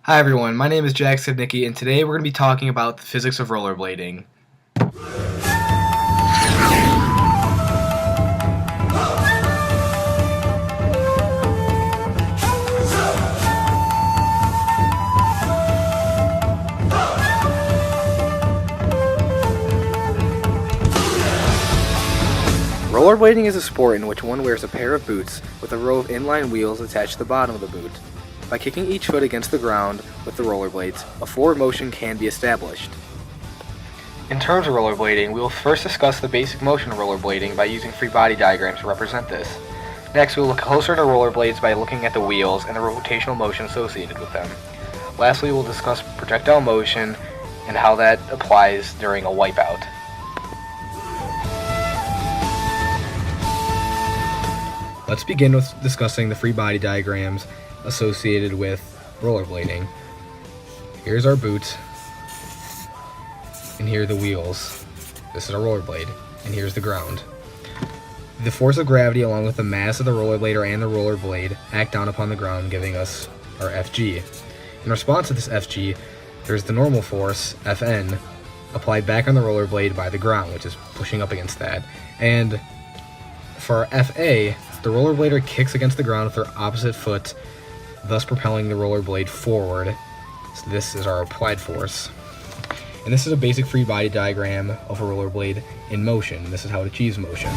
Hi everyone, my name is Jack Sibnicki, and today we're going to be talking about the physics of rollerblading. Rollerblading is a sport in which one wears a pair of boots with a row of inline wheels attached to the bottom of the boot. By kicking each foot against the ground with the rollerblades, a forward motion can be established. In terms of rollerblading, we will first discuss the basic motion of rollerblading by using free body diagrams to represent this. Next, we will look closer at rollerblades by looking at the wheels and the rotational motion associated with them. Lastly, we will discuss projectile motion and how that applies during a wipeout. Let's begin with discussing the free body diagrams associated with rollerblading. Here's our boot, and here are the wheels. This is our rollerblade, and here's the ground. The force of gravity along with the mass of the rollerblader and the rollerblade act down upon the ground, giving us our Fg. In response to this Fg, there's the normal force, Fn, applied back on the rollerblade by the ground, which is pushing up against that. And for Fa, the rollerblader kicks against the ground with their opposite foot, thus propelling the rollerblade forward. So this is our applied force. And this is a basic free body diagram of a rollerblade in motion. This is how it achieves motion.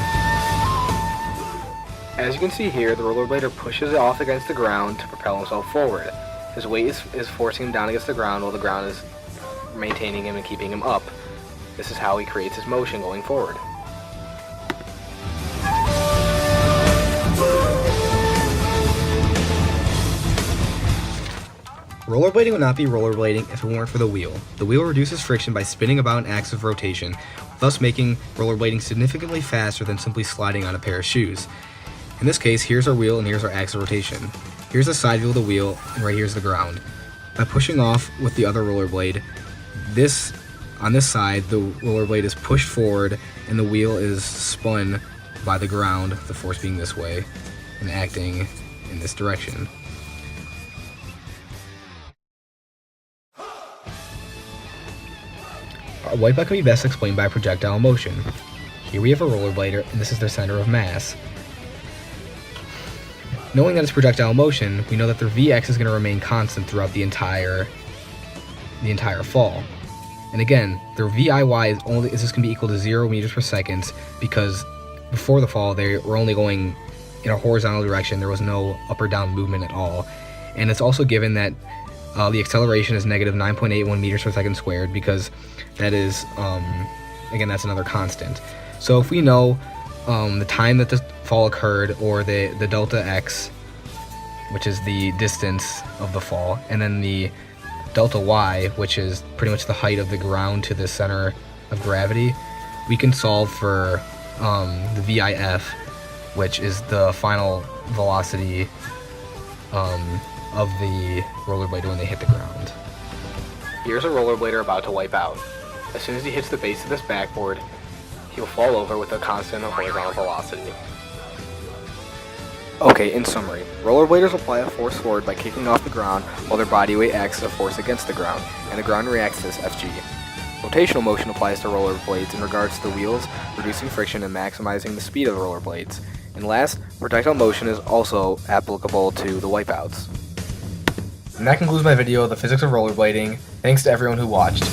As you can see here, the rollerblader pushes it off against the ground to propel himself forward. His weight is forcing him down against the ground while the ground is maintaining him and keeping him up. This is how he creates his motion going forward. Rollerblading would not be rollerblading if it weren't for the wheel. The wheel reduces friction by spinning about an axis of rotation, thus making rollerblading significantly faster than simply sliding on a pair of shoes. In this case, here's our wheel and here's our axis of rotation. Here's the side view of the wheel, and right here's the ground. By pushing off with the other rollerblade, on this side, the rollerblade is pushed forward and the wheel is spun by the ground, the force being this way, and acting in this direction. A wipeout can be best explained by projectile motion. Here we have a rollerblader, and this is their center of mass. Knowing that it's projectile motion, we know that their Vx is going to remain constant throughout the entire fall. And again, their Viy is just going to be equal to 0 meters per second because before the fall they were only going in a horizontal direction. There was no up or down movement at all. And it's also given that the acceleration is negative 9.81 meters per second squared because that is, again, that's another constant. So if we know the time that the fall occurred, or the delta x, which is the distance of the fall, and then the delta y, which is pretty much the height of the ground to the center of gravity, we can solve for the VIF, which is the final velocity of the rollerblader when they hit the ground. Here's a rollerblader about to wipe out. As soon as he hits the base of this backboard, he'll fall over with a constant horizontal velocity. Okay, in summary, rollerbladers apply a force forward by kicking off the ground while their body weight acts as a force against the ground, and the ground reacts to this Fg. Rotational motion applies to rollerblades in regards to the wheels, reducing friction and maximizing the speed of the rollerblades. And last, projectile motion is also applicable to the wipeouts. And that concludes my video of the physics of rollerblading. Thanks to everyone who watched.